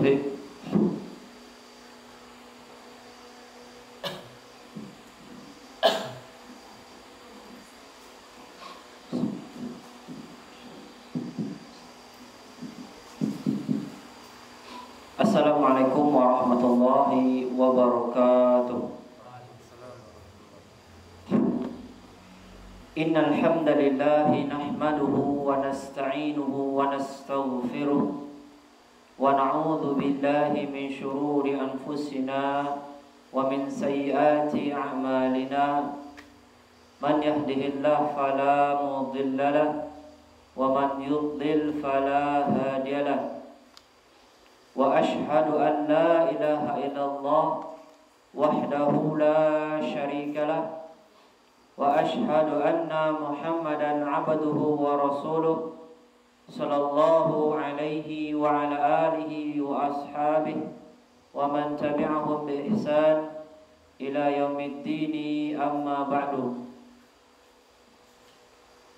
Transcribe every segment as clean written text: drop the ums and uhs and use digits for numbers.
Baik. Assalamualaikum warahmatullahi wabarakatuh. Innal hamdalillahi nahmaduhu wa nasta'inuhu wa nastaghfiruh wa na'udzu billahi min shururi anfusina wa min sayyiati a'malina. Man yahdihillahu fala mudilla lahu wa man yudlil fala hadiya lahu. Wa ashhadu an la ilaha illallah wahdahu la syarika lah. Wa ashhadu anna Muhammadan abduhu wa rasuluh sallallahu alaihi wa ala alihi wa ashabihi wa man tabi'ahum bi ihsan ila yaumiddin, amma ba'du.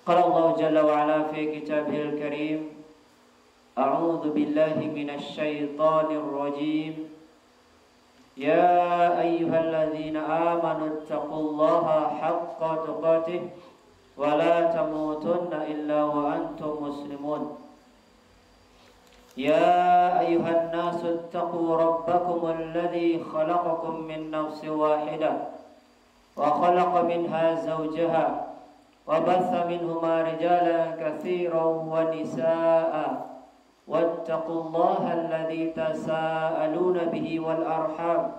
Qala Allah jalla wa ala fi kitabihil karim: A'udzu billahi minasy syaithanir rajim. Ya ayyuhalladzina amanu taqullaha haqqa tuqatih wa la tamutunna illa wa antum muslimun. Ya ayyuhan nasu taqu rabbakumul ladzi khalaqakum min nafsin wahidah wa khalaqa minha zawjaha wa batha minhuma rijalan katsiran wa nisaa'a. Wattaqullaha alladzi tasaaluna bihi wal arham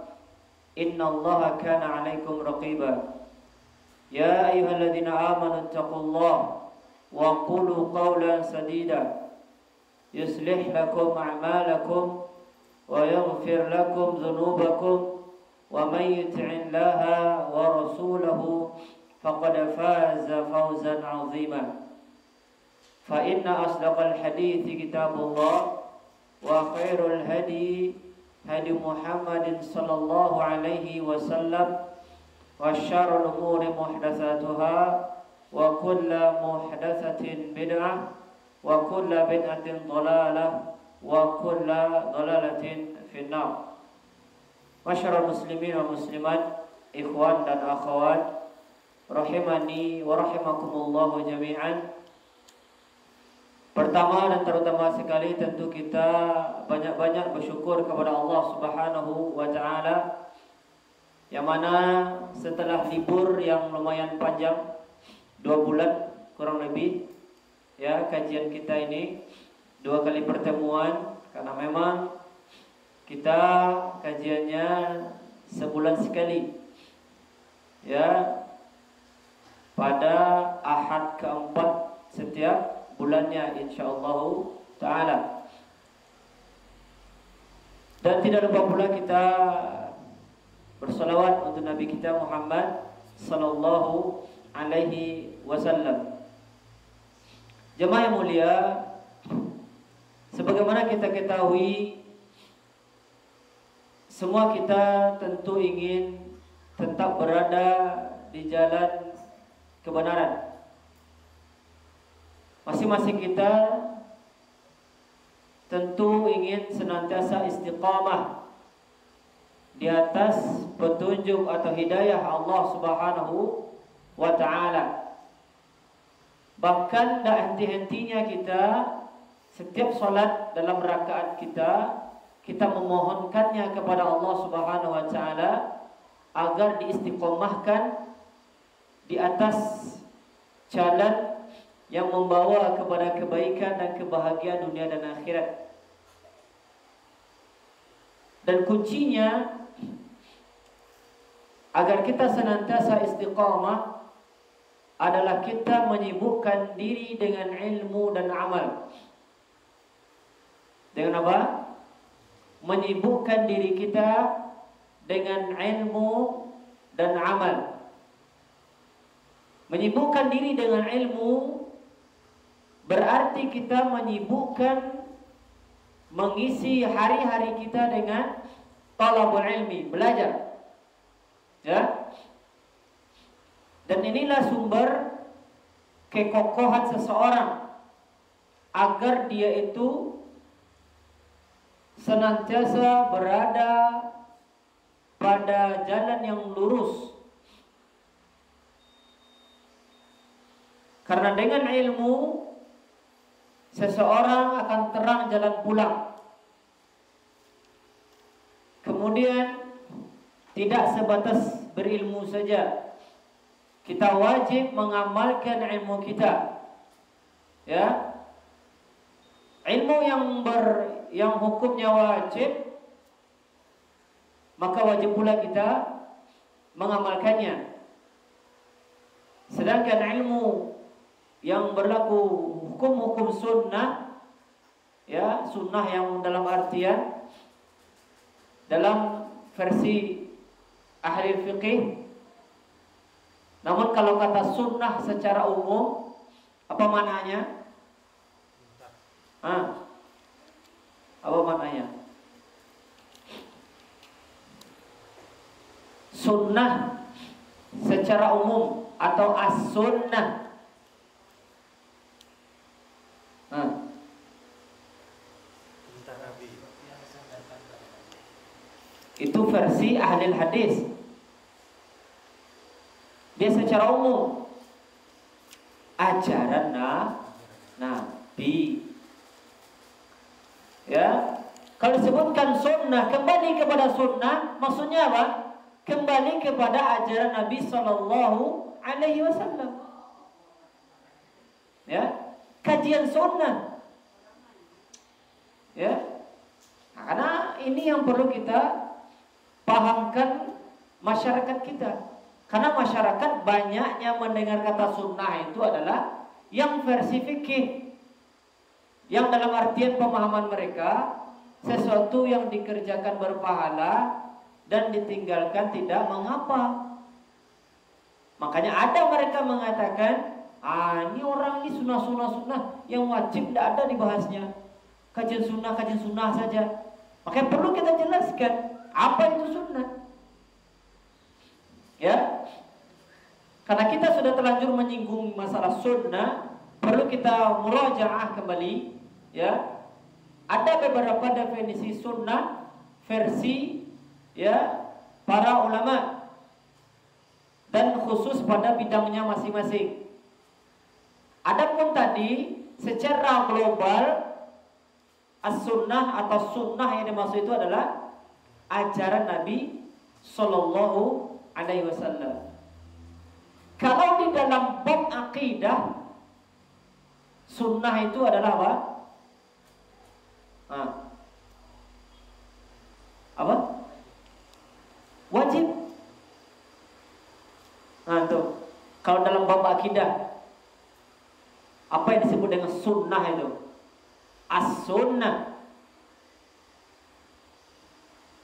innallaha kana 'alaikum raqiba. Ya ayyuhalladzina amanu taqullaha wa qulu qawlan sadida yuslih lakum a'malakum wa yaghfir lakum dhunubakum wa may yuti'illaha wa rasulahu faqad faza fawzan 'azima. Fa inna asdaqal hadithi kitabullah wa khairul hadi hadi Muhammadin sallallahu alaihi wasallam wa syarrul umuri muhdatsatuha wa kullu muhdatsatin bid'ah wa kullu bid'atin dhalalah wa kullu dhalalatin finnar. Masyarul muslimin wa muslimat, ikhwan dan akhwat, rahimani wa rahimakumullah jami'an. Pertama dan terutama sekali tentu kita banyak-banyak bersyukur kepada Allah Subhanahu wa taala, yang mana setelah libur yang lumayan panjang 2 bulan kurang lebih, ya, kajian kita ini 2 kali pertemuan, karena memang kita kajiannya sebulan sekali, ya, pada Ahad keempat setiap bulannya insyaallah taala. Dan tidak lupa pula kita bersalawat untuk Nabi kita Muhammad sallallahu alaihi wasallam. Jemaah yang mulia, sebagaimana kita ketahui, semua kita tentu ingin tetap berada di jalan kebenaran. Masing-masing kita tentu ingin senantiasa istiqamah di atas petunjuk atau hidayah Allah Subhanahu wa taala. Bahkan tak henti-hentinya kita setiap salat dalam rakaat kita memohonkannya kepada Allah Subhanahu wa taala agar diistiqomahkan di atas jalan yang membawa kepada kebaikan dan kebahagiaan dunia dan akhirat. Dan kuncinya agar kita senantiasa istiqamah adalah kita menyibukkan diri dengan ilmu dan amal. Dengan apa? Menyibukkan diri kita dengan ilmu dan amal. Menyibukkan diri dengan ilmu berarti kita menyibukkan mengisi hari-hari kita dengan talabul ilmi, belajar. Ya. Dan inilah sumber kekokohan seseorang agar dia itu senantiasa berada pada jalan yang lurus. Karena dengan ilmu seseorang akan terang jalan pulang. Kemudian tidak sebatas berilmu saja, kita wajib mengamalkan ilmu kita. Ya, ilmu yang hukumnya wajib, maka wajib pula kita mengamalkannya. Sedangkan ilmu yang berlaku hukum-hukum sunnah, ya, sunnah yang dalam artian dalam versi ahli fikih. Namun kalau kata sunnah secara umum, apa maknanya? Apa maknanya? Sunnah secara umum atau as-sunnah. Itu versi ahli hadis. Dia secara umum ajaran Nabi. Ya, kalau disebutkan sunnah, kembali kepada sunnah, maksudnya apa? Kembali kepada ajaran Nabi Sallallahu Alaihi Wasallam. Ya, kajian sunnah. Ya, karena ini yang perlu kita pahamkan masyarakat kita. Karena masyarakat banyaknya mendengar kata sunnah itu adalah yang versi fikih, yang dalam artian pemahaman mereka sesuatu yang dikerjakan berpahala dan ditinggalkan tidak mengapa. Makanya ada mereka mengatakan, ini orang ini sunnah yang wajib tidak ada dibahasnya, kajian sunnah saja. Makanya perlu kita jelaskan apa itu sunnah. Ya, karena kita sudah terlanjur menyinggung masalah sunnah, perlu kita murajaah kembali. Ya, ada beberapa definisi sunnah versi ya para ulama dan khusus pada bidangnya masing-masing. Adapun tadi secara global as-sunnah atau sunnah yang dimaksud itu adalah ajaran Nabi Sallallahu Alaihi Wasallam. Kalau di dalam bab akidah, sunnah itu adalah apa? Apa? Wajib. Tuh. Kalau dalam bab akidah, apa yang disebut dengan sunnah itu? As-sunnah.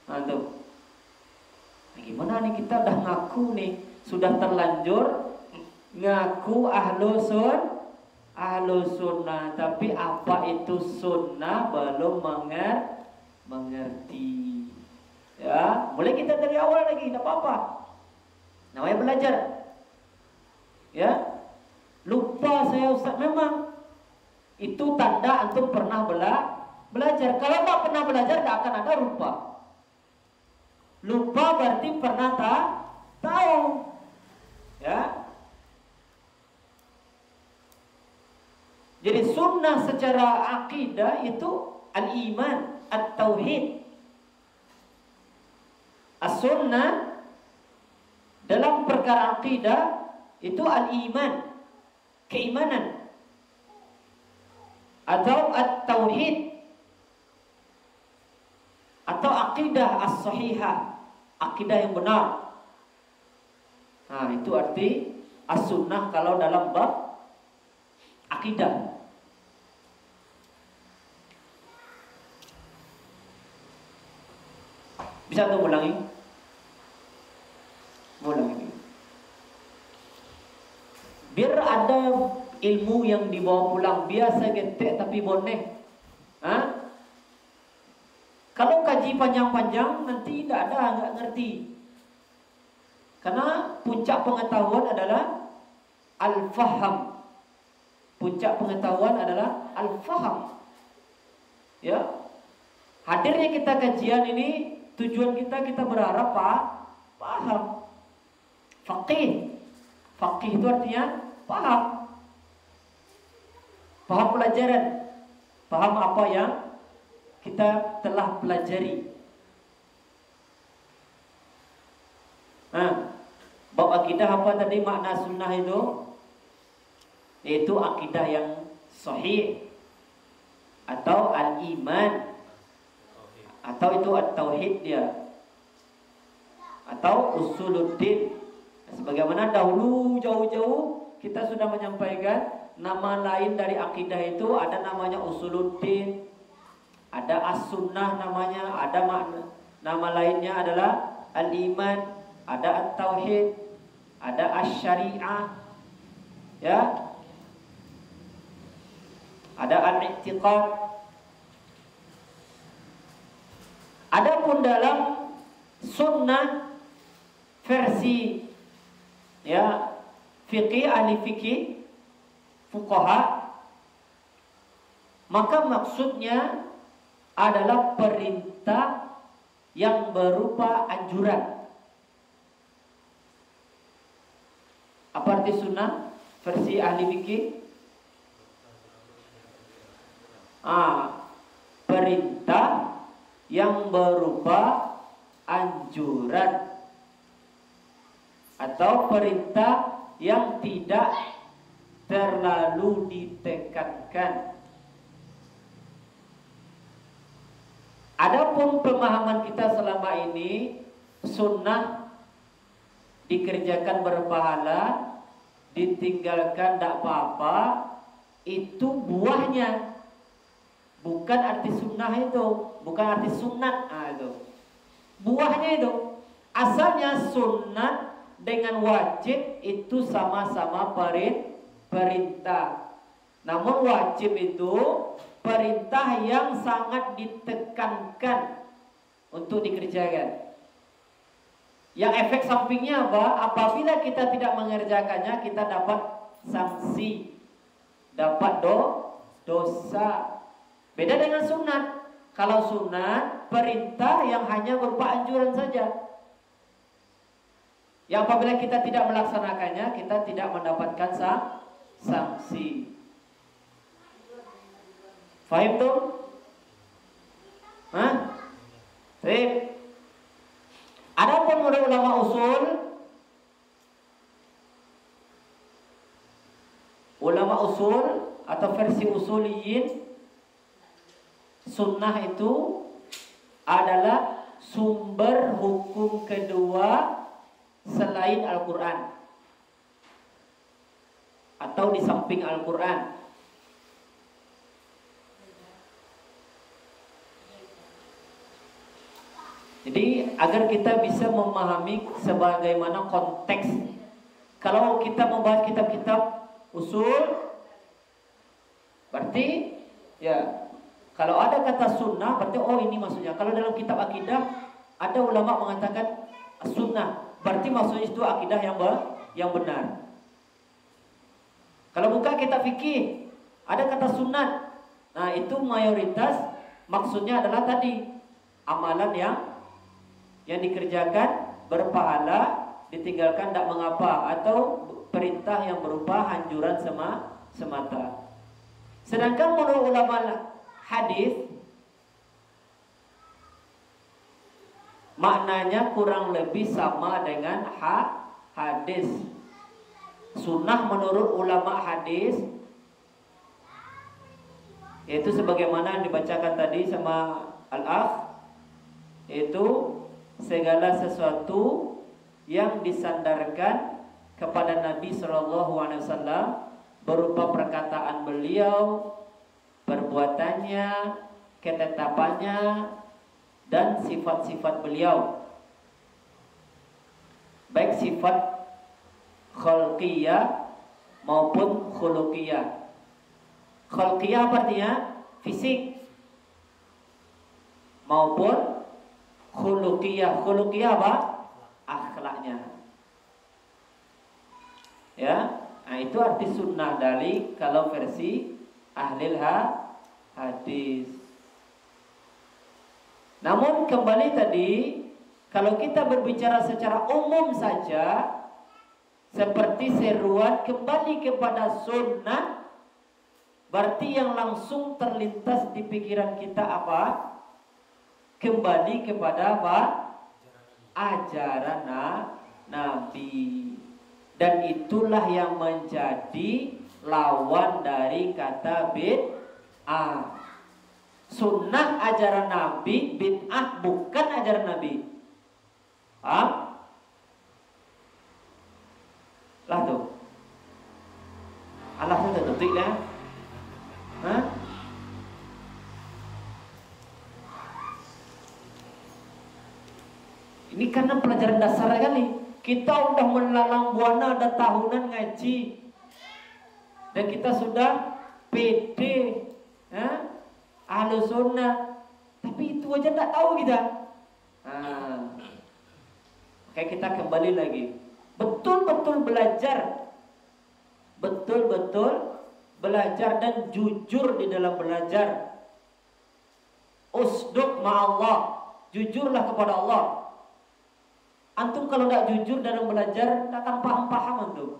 Tuh. Gimana nih, kita udah ngaku nih, sudah terlanjur ngaku ahlu sunnah, tapi apa itu sunnah belum mengerti. Ya, boleh kita dari awal lagi, tidak apa-apa. Namanya belajar. Ya, lupa saya Ustaz, memang itu tanda antum pernah belajar. Kalau tak pernah belajar, tak akan ada lupa. Lupa berarti pernah tahu. Ya. Jadi sunnah secara akidah itu al-iman, at-tauhid. As-sunnah dalam perkara akidah itu al-iman, keimanan, atau at-tauhid, atau akidah as-sahihah, akidah yang benar. Itu arti as-sunnah kalau dalam bab akidah. Bisa tuh ulangi? Ulangi. Biar ada ilmu yang dibawa pulang. Biasa getek tapi boneh. Kalau kaji panjang-panjang nanti tidak ada, nggak ngerti. Karena puncak pengetahuan adalah al-faham. Puncak pengetahuan adalah al-faham. Ya. Hadirnya kita kajian ini tujuan kita berharap paham. Faqih. Faqih itu artinya paham. Paham pelajaran. Paham apa yang kita telah pelajari. Nah, bab akidah apa tadi makna sunnah itu? Yaitu akidah yang sahih atau al-iman, atau itu at-tauhid dia, atau usuluddin. Sebagaimana dahulu jauh-jauh kita sudah menyampaikan nama lain dari akidah itu ada namanya usuluddin, ada as-sunnah namanya, ada nama lainnya adalah al-iman, ada at-tauhid, ada as-syari'ah, ya, ada al-i'tiqad. Adapun dalam sunnah versi ya fikih, ahli fikih, fuqaha, maka maksudnya adalah perintah yang berupa anjuran. Apa arti sunnah versi ahli fikih? Perintah yang berupa anjuran atau perintah yang tidak terlalu ditekankan. Adapun pemahaman kita selama ini, sunnah dikerjakan berpahala, ditinggalkan tidak apa-apa, itu buahnya. Bukan arti sunnah itu, bukan arti sunat. Itu buahnya itu. Asalnya sunnah dengan wajib itu sama-sama perintah. Namun wajib itu perintah yang sangat ditekankan untuk dikerjakan. Yang efek sampingnya apa? Apabila kita tidak mengerjakannya, kita dapat sanksi, dapat dosa. Beda dengan sunat. Kalau sunat, perintah yang hanya berupa anjuran saja. Yang apabila kita tidak melaksanakannya, kita tidak mendapatkan sanksi. Fahim tuh? Baik. Adapun menurut ulama usul atau versi usuliyin, sunnah itu adalah sumber hukum kedua selain Al-Quran atau di samping Al-Quran. Jadi agar kita bisa memahami sebagaimana konteks. Kalau kita membahas kitab-kitab usul, berarti ya kalau ada kata sunnah, berarti oh ini maksudnya. Kalau dalam kitab akidah ada ulama mengatakan sunnah, berarti maksudnya itu akidah yang benar. Kalau buka kitab fikih ada kata sunnah, nah itu mayoritas maksudnya adalah tadi amalan yang dikerjakan berpahala, ditinggalkan tidak mengapa, atau perintah yang berupa anjuran semata. Sedangkan menurut ulama hadis maknanya kurang lebih sama dengan hadis. Sunnah menurut ulama hadis yaitu sebagaimana yang dibacakan tadi sama al-akh, yaitu segala sesuatu yang disandarkan kepada Nabi SAW berupa perkataan beliau, perbuatannya, ketetapannya, dan sifat-sifat beliau, baik sifat khalqiyah maupun khuluqiyah. Khalqiyah artinya fisik, maupun khuluqiyah. Khuluqiyah apa? Akhlaknya. Ya, nah itu arti sunnah dari kalau versi ahlil hadis. Namun kembali tadi, kalau kita berbicara secara umum saja, seperti seruan kembali kepada sunnah, berarti yang langsung terlintas di pikiran kita apa? Kembali kepada apa? Ajaran Nabi. Dan itulah yang menjadi lawan dari kata bid'ah. Sunnah ajaran Nabi, bid'ah bukan ajaran Nabi. Paham? Lah tuh. Allah sudah tutup lah. Hah? Ini karena pelajaran dasar kali. Kita udah melalang buana ada tahunan ngaji. Dan kita sudah pede. Hah? Ahlu sunnah, tapi itu aja tak tahu kita. Kayak kita kembali lagi, betul-betul belajar, betul-betul belajar dan jujur di dalam belajar. Usduq ma'allah, jujurlah kepada Allah. Antum kalau tidak jujur dalam belajar, tak akan paham-paham antum.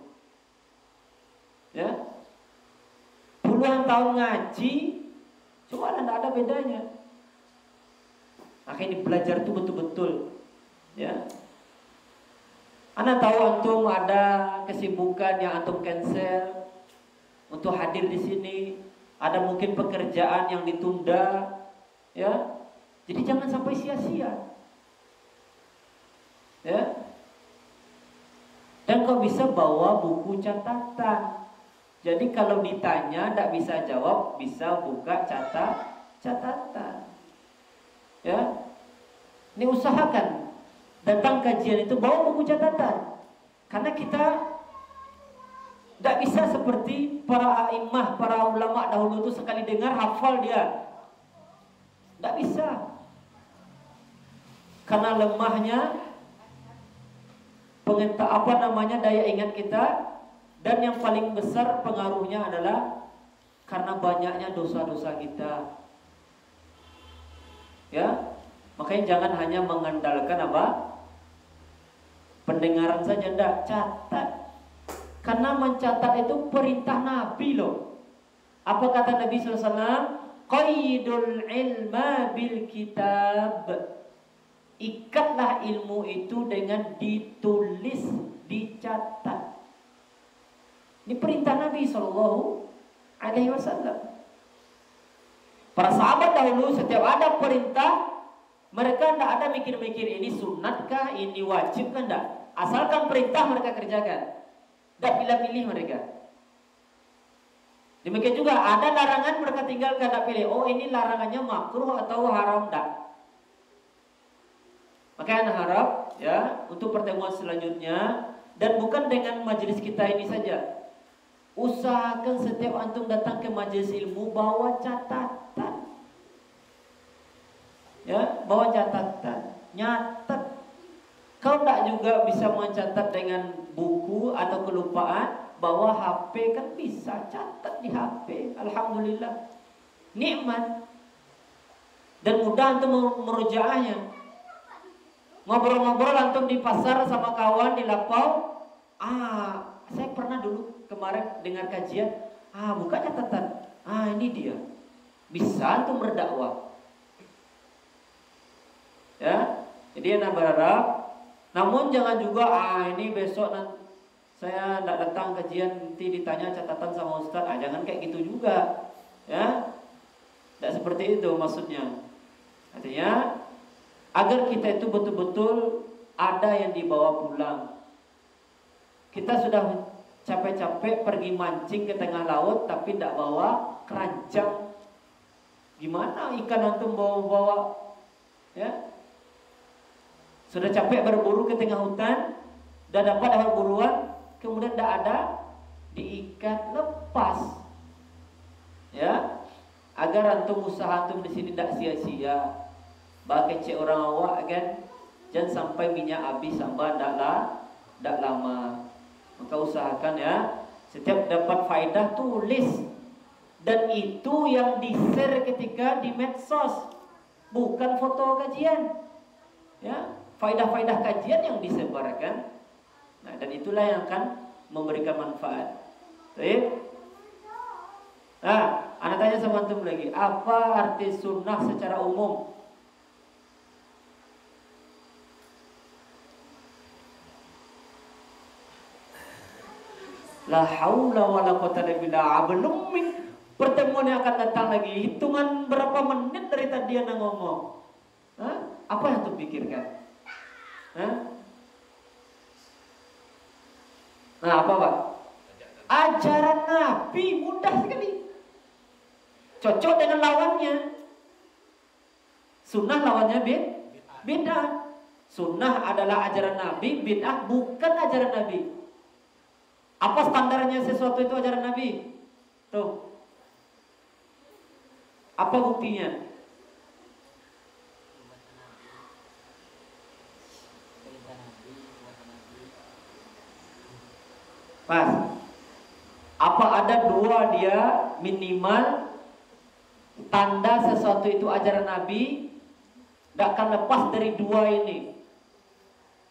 Ya, puluhan tahun ngaji, cuma tidak ada bedanya. Makanya belajar itu betul-betul, ya. Anda tahu antum ada kesibukan yang antum cancel untuk hadir di sini. Ada mungkin pekerjaan yang ditunda, ya. Jadi jangan sampai sia-sia, ya. Dan kau bisa bawa buku catatan. Jadi kalau ditanya tidak bisa jawab, bisa buka catatan. Ya. Ini usahakan datang kajian itu bawa buku catatan. Karena kita tidak bisa seperti para a'immah, para ulama dahulu itu sekali dengar hafal dia. Tidak bisa. Karena lemahnya daya ingat kita. Dan yang paling besar pengaruhnya adalah karena banyaknya dosa-dosa kita. Ya, makanya jangan hanya mengandalkan apa? Pendengaran saja, enggak, catat. Karena mencatat itu perintah Nabi loh. Apa kata Nabi SAW? Qaidul ilma bil kitab. Ikatlah ilmu itu dengan ditulis, dicatat. Ini perintah Nabi SAW. Para sahabat dahulu setiap ada perintah, mereka tidak ada mikir-mikir ini sunnatkah, ini wajibkah, tidak. Asalkan perintah mereka kerjakan. Tidak pilih-pilih mereka. Demikian juga ada larangan mereka tinggalkan, tidak pilih. Oh ini larangannya makruh atau haram, tidak. Makanya anak harap ya untuk pertemuan selanjutnya, dan bukan dengan majelis kita ini saja. Usahakan setiap antum datang ke majelis ilmu bawa catatan. Ya, bawa catatan, nyatet. Kau tak juga bisa mencatat dengan buku atau kelupaan, bawa HP kan bisa catat di HP. Alhamdulillah. Nikmat. Dan mudah antum merujaahnya. Ngobrol-ngobrol antum di pasar sama kawan di lapau. Saya pernah dulu kemarin dengar kajian, buka catatan, ini dia, bisa tuh berdakwah, ya. Jadi anak berharap, namun jangan juga, ini besok saya tidak datang kajian nanti ditanya catatan sama ustaz, jangan kayak gitu juga, ya. Tidak seperti itu maksudnya. Artinya agar kita itu betul-betul ada yang dibawa pulang. Kita sudah capek-capek pergi mancing ke tengah laut tapi tidak bawa keranjang. Gimana ikan antum bawa-bawa? Ya. Sudah capek berburu ke tengah hutan, sudah dapat hasil buruan, kemudian tidak ada, diikat, lepas. Ya. Agar antum usaha antum di sini tidak sia-sia. Bagi cek orang awak kan, jangan sampai minyak habis sampai tidak lama. Maka usahakan ya, setiap dapat faedah tulis. Dan itu yang di-share ketika di medsos. bukan foto kajian. Ya, faedah-faedah kajian yang disebarkan. Nah, dan itulah yang akan memberikan manfaat. Baik. Nah, anak tanya sama antum lagi, apa arti sunnah secara umum? La haula wala quwwata illa billah. Belum pertemuan yang akan datang lagi. Hitungan berapa menit dari tadi Anda ngomong. Hah? Apa yang antum pikirkan? Hah? Nah, apa Pak? Ajaran Nabi mudah sekali. Cocok dengan lawannya. Sunnah lawannya bid'ah. Sunnah adalah ajaran Nabi, bid'ah bukan ajaran Nabi. Apa standarnya sesuatu itu ajaran Nabi? Tuh. Apa buktinya? Pas. Apa ada dua dia minimal tanda sesuatu itu ajaran Nabi? Tidak akan lepas dari dua ini.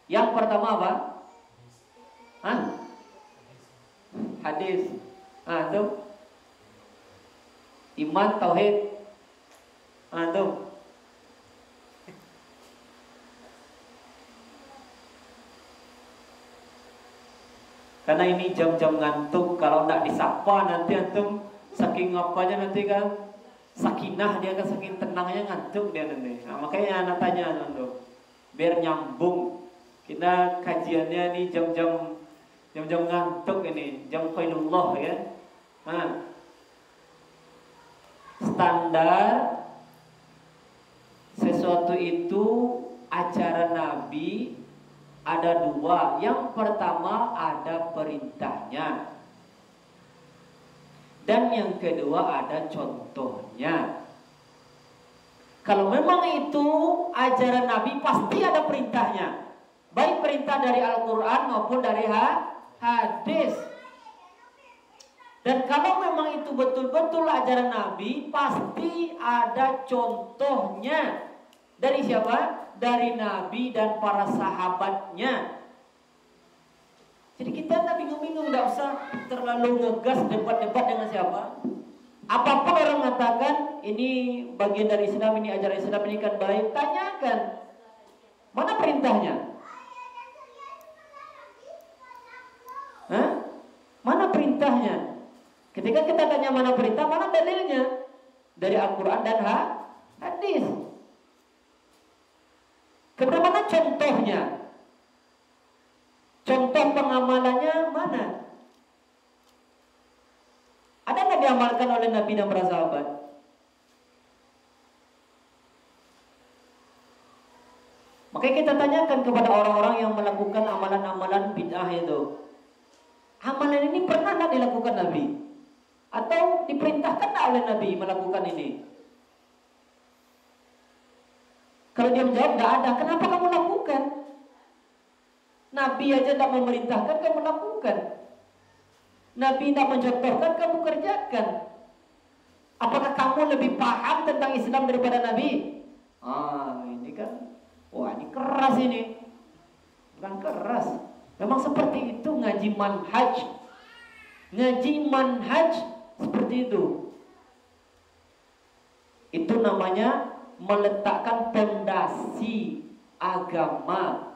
Yang pertama apa? Hah? Hadis. Ah, tuh. Iman, tauhid. Ah, tuh. Karena ini jam-jam ngantuk. Kalau tidak disapa nanti antum saking apanya nanti kan sakinah dia kan, saking tenangnya ngantuk dia nanti. Nah, makanya anak tanya antum biar nyambung. Kita kajiannya nih jam-jam ngantuk ini, jam qailullah ya. Nah, standar sesuatu itu ajaran Nabi ada dua. Yang pertama ada perintahnya, dan yang kedua ada contohnya. Kalau memang itu ajaran Nabi pasti ada perintahnya, baik perintah dari Al-Quran maupun dari hadis. Dan kalau memang itu betul-betul ajaran Nabi, pasti ada contohnya. Dari siapa? Dari Nabi dan para sahabatnya. Jadi kita tak bingung-bingung, tidak usah terlalu ngegas debat-debat dengan siapa. Apapun orang mengatakan ini bagian dari Islam, ini ajaran Islam, ini kan baik, tanyakan mana perintahnya? Hah? Mana perintahnya? Ketika kita tanya mana perintah, mana dalilnya? Dari Al-Quran dan hadis. Kemudian mana contohnya? Contoh pengamalannya mana? Ada nggak diamalkan oleh Nabi dan para sahabat? Makanya kita tanyakan kepada orang-orang yang melakukan amalan-amalan bid'ah itu. Amalan ini pernah nggak dilakukan Nabi? Atau diperintahkan nggak oleh Nabi melakukan ini? Kalau dia menjawab tidak ada, kenapa kamu lakukan? Nabi aja tidak memerintahkan, kamu lakukan. Nabi tidak mencontohkan, kamu kerjakan. Apakah kamu lebih paham tentang Islam daripada Nabi? Ah, ini kan, wah ini keras ini. Bukan keras. Memang seperti itu ngaji manhaj. Ngaji manhaj seperti itu. Itu namanya meletakkan pondasi agama.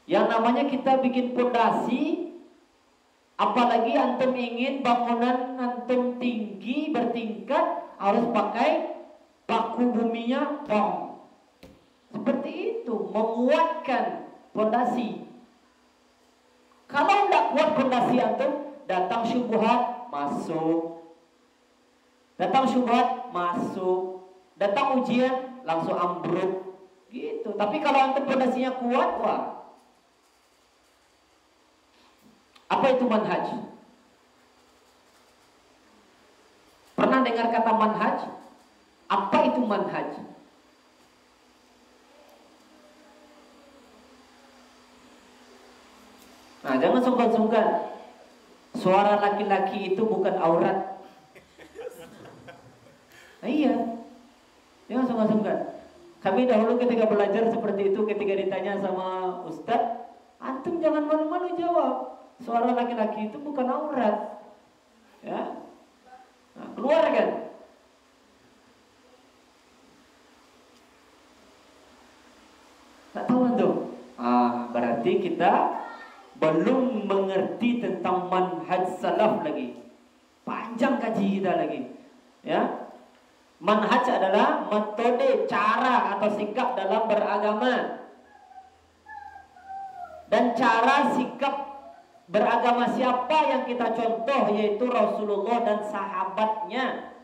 Yang namanya kita bikin pondasi, apalagi antum ingin bangunan antum tinggi bertingkat, harus pakai paku buminya bom. Seperti itu, menguatkan pondasi. Kalau tidak kuat pondasi antum, datang syubhat masuk. Datang syubhat masuk. Datang ujian langsung ambruk gitu. Tapi kalau antum pondasinya kuat, wah. Apa itu manhaj? Pernah dengar kata manhaj? Apa itu manhaj? Nah, jangan sungkan-sungkan. Suara laki-laki itu bukan aurat. Nah, iya. Jangan sungkan-sungkan. Kami dahulu ketika belajar seperti itu, ketika ditanya sama Ustadz, antum jangan malu-malu jawab. Suara laki-laki itu bukan aurat. Ya. Nah, keluar kan? Tak tahu antum. Berarti kita belum mengerti tentang manhaj salaf lagi. Panjang kaji kita lagi. Ya. Manhaj adalah metode, cara atau sikap dalam beragama. Dan cara sikap beragama siapa yang kita contoh, yaitu Rasulullah dan sahabatnya.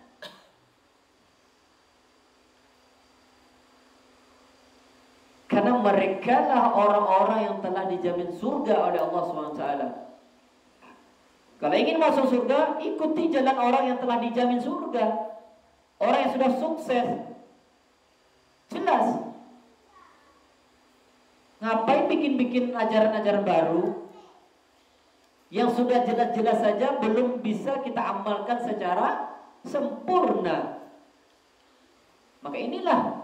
Karena mereka lah orang-orang yang telah dijamin surga oleh Allah SWT. Kalau ingin masuk surga, ikuti jalan orang yang telah dijamin surga. Orang yang sudah sukses. Jelas. Ngapain bikin-bikin ajaran-ajaran baru yang sudah jelas-jelas saja belum bisa kita amalkan secara sempurna. Maka inilah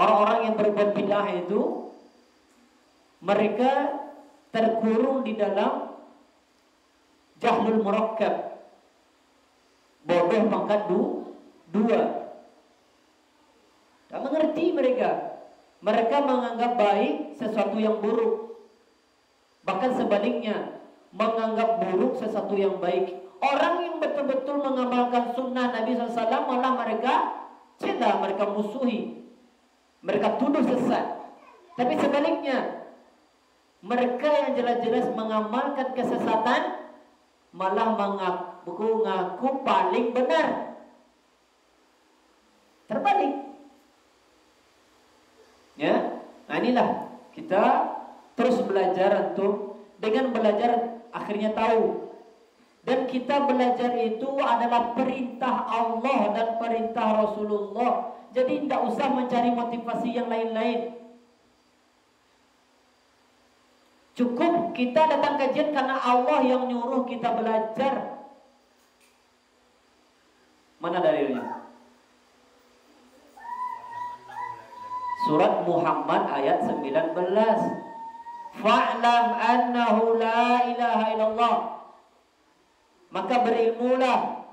orang-orang yang berbuat bid'ah itu, mereka terkurung di dalam jahlul murakkab, bodoh pangkat dua. Tak mengerti mereka. Mereka menganggap baik sesuatu yang buruk. Bahkan sebaliknya, menganggap buruk sesuatu yang baik. Orang yang betul-betul mengamalkan sunnah Nabi SAW malah mereka cela, mereka musuhi, mereka tuduh sesat. Tapi sebaliknya, mereka yang jelas-jelas mengamalkan kesesatan malah mengaku paling benar. Terbalik. Ya, nah inilah kita terus belajar untuk dengan belajar akhirnya tahu. Dan kita belajar itu adalah perintah Allah dan perintah Rasulullah. Jadi tidak usah mencari motivasi yang lain-lain. Cukup kita datang kajian karena Allah yang nyuruh kita belajar. Mana dalilnya? Surat Muhammad ayat 19. Fa'lam annahu la ilaha illallah. Maka berilmulah.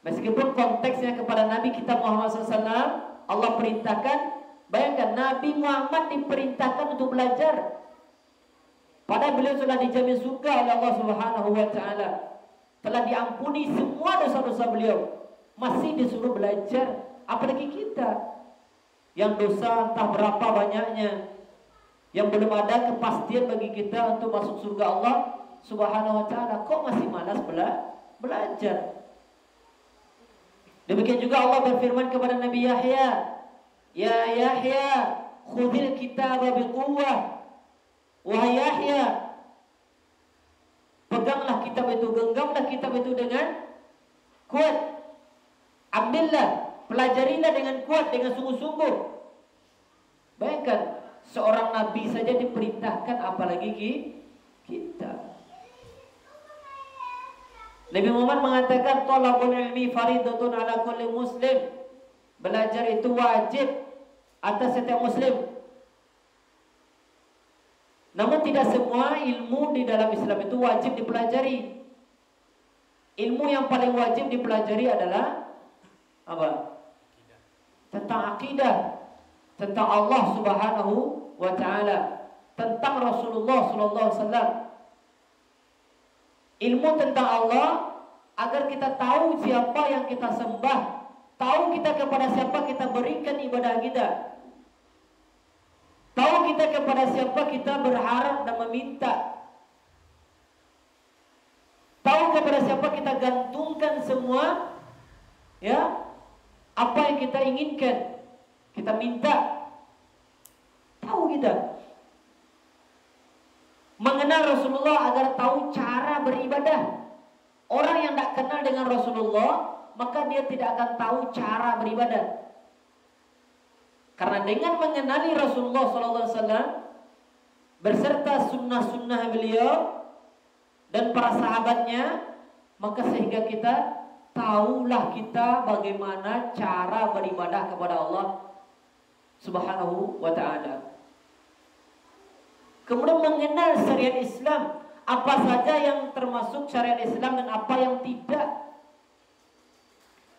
Meskipun konteksnya kepada Nabi kita Muhammad SAW, Allah perintahkan. Bayangkan Nabi Muhammad diperintahkan untuk belajar. Padahal beliau sudah dijamin surga oleh Allah Subhanahu wa Ta'ala. Telah diampuni semua dosa-dosa beliau. Masih disuruh belajar. Apalagi kita yang dosa entah berapa banyaknya, yang belum ada kepastian bagi kita untuk masuk surga Allah Subhanahu wa Ta'ala, kok masih malas belajar? Demikian juga Allah berfirman kepada Nabi Yahya, ya Yahya, khudhil kitaba biquwwah. Wahai Yahya, peganglah kitab itu, genggamlah kitab itu dengan kuat. Ambillah, pelajarilah dengan kuat, dengan sungguh-sungguh. Bayangkan, seorang nabi saja diperintahkan, apalagi kita. Nabi Muhammad mengatakan, talabul ilmi faridatun ala kulli muslim. Belajar itu wajib atas setiap muslim. Namun tidak semua ilmu di dalam Islam itu wajib dipelajari. Ilmu yang paling wajib dipelajari adalah apa? Tentang akidah, tentang Allah Subhanahu wa Ta'ala, tentang Rasulullah sallallahu alaihi wasallam. Ilmu tentang Allah agar kita tahu siapa yang kita sembah, tahu kita kepada siapa kita berikan ibadah kita, tahu kita kepada siapa kita berharap dan meminta, tahu kepada siapa kita gantungkan semua, ya, apa yang kita inginkan, kita minta. Tahu kita. Mengenal Rasulullah agar tahu cara beribadah. Orang yang tidak kenal dengan Rasulullah, maka dia tidak akan tahu cara beribadah. Karena dengan mengenali Rasulullah SAW berserta sunnah-sunnah beliau dan para sahabatnya, maka sehingga kita tahulah kita bagaimana cara beribadah kepada Allah Subhanahu wa ta'ala. Kemudian mengenal syariat Islam, apa saja yang termasuk syariat Islam dan apa yang tidak.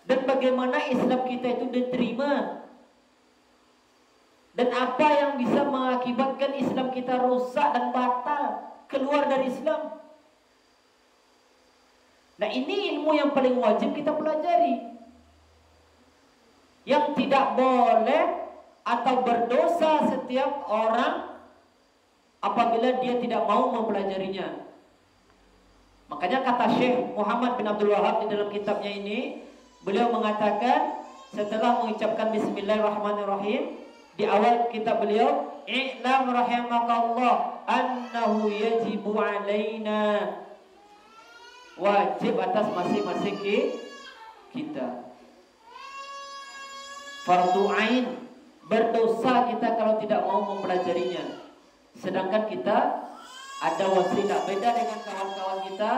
Dan bagaimana Islam kita itu diterima. Dan apa yang bisa mengakibatkan Islam kita rusak dan batal, keluar dari Islam. Nah, ini ilmu yang paling wajib kita pelajari. Yang tidak boleh atau berdosa setiap orang apabila dia tidak mau mempelajarinya. Makanya kata Syekh Muhammad bin Abdul Wahab di dalam kitabnya ini, beliau mengatakan setelah mengucapkan Bismillahirrahmanirrahim, di awal kitab beliau, "I'lam rahimakallah annahu yajibu alaina", wajib atas masing-masing kita. Fardu ain, berdosa kita kalau tidak mau mempelajarinya. Sedangkan kita ada wasilah, beda dengan kawan-kawan kita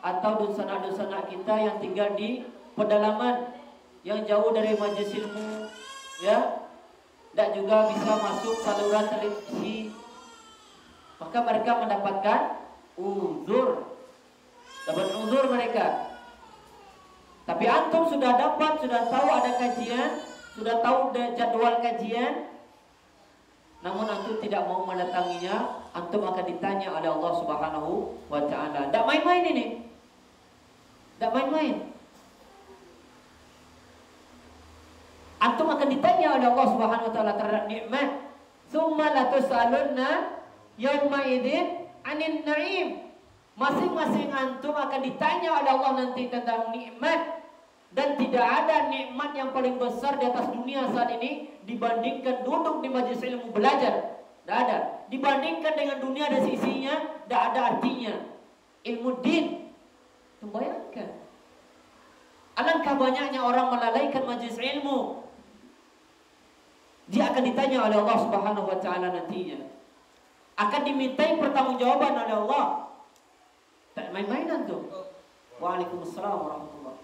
atau dosa-dosa kita yang tinggal di pedalaman, yang jauh dari majelis ilmu, ya, tidak juga bisa masuk saluran televisi. Maka mereka mendapatkan uzur, dapat uzur mereka. Tapi antum sudah dapat, sudah tahu ada kajian, sudah tahu jadwal kajian, namun antum tidak mau mendatanginya, antum akan ditanya oleh Allah Subhanahu wa ta'ala. Tidak main-main ini, tidak main-main. Antum akan ditanya oleh Allah Subhanahu wa ta'ala terhadap nikmat. Tsumma latus'alunna yauma idzin 'anil na'im. Masing-masing antum akan ditanya oleh Allah nanti tentang nikmat. Dan tidak ada nikmat yang paling besar di atas dunia saat ini dibandingkan duduk di majelis ilmu belajar. Tidak ada. Dibandingkan dengan dunia ada sisinya, tidak ada artinya. Ilmu din. Bayangkan. Alangkah banyaknya orang melalaikan majelis ilmu. Dia akan ditanya oleh Allah Subhanahu wa ta'ala nantinya. Akan dimintai pertanggungjawaban oleh Allah. Tak main-mainan tuh. Waalaikumsalam warahmatullahi.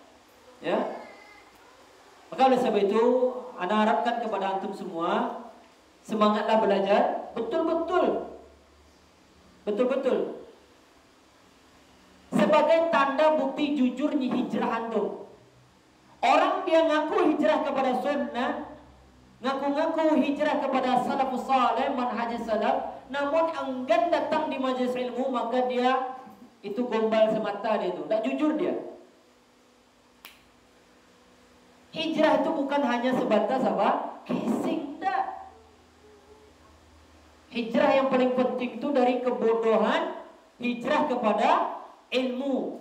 Ya. Maka oleh sebab itu, ana harapkan kepada antum semua, semangatlah belajar betul-betul. Betul-betul. Sebagai tanda bukti jujurnya hijrah antum. Orang dia ngaku hijrah kepada sunnah, ngaku-ngaku hijrah kepada salafus saleh, manhaj salaf, namun enggan datang di majelis ilmu, maka dia itu gombal semata, dia itu tak jujur dia. Hijrah itu bukan hanya sebatas apa? Casing, tak. Hijrah yang paling penting itu dari kebodohan, hijrah kepada ilmu.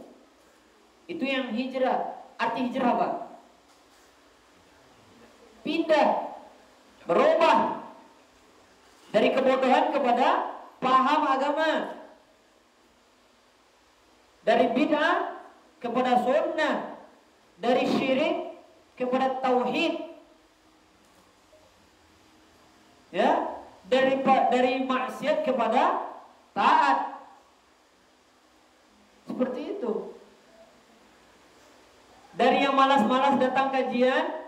Itu yang hijrah. Arti hijrah apa? Pindah, berubah dari kebodohan kepada paham agama, dari bid'ah kepada sunnah, dari syirik kepada tauhid, ya, dari maksiat kepada taat. Seperti itu. Dari yang malas-malas datang kajian,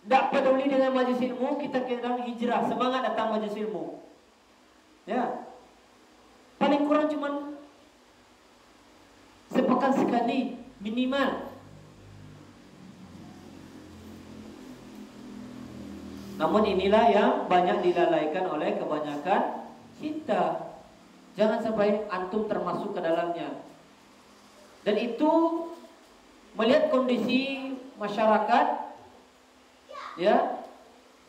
tidak peduli dengan majelis ilmu, kita kadang hijrah, semangat datang majelis ilmu. Ya. Paling kurang cuman sepekan sekali minimal. Namun inilah yang banyak dilalaikan oleh kebanyakan kita. Jangan sampai antum termasuk ke dalamnya. Dan itu melihat kondisi masyarakat, ya,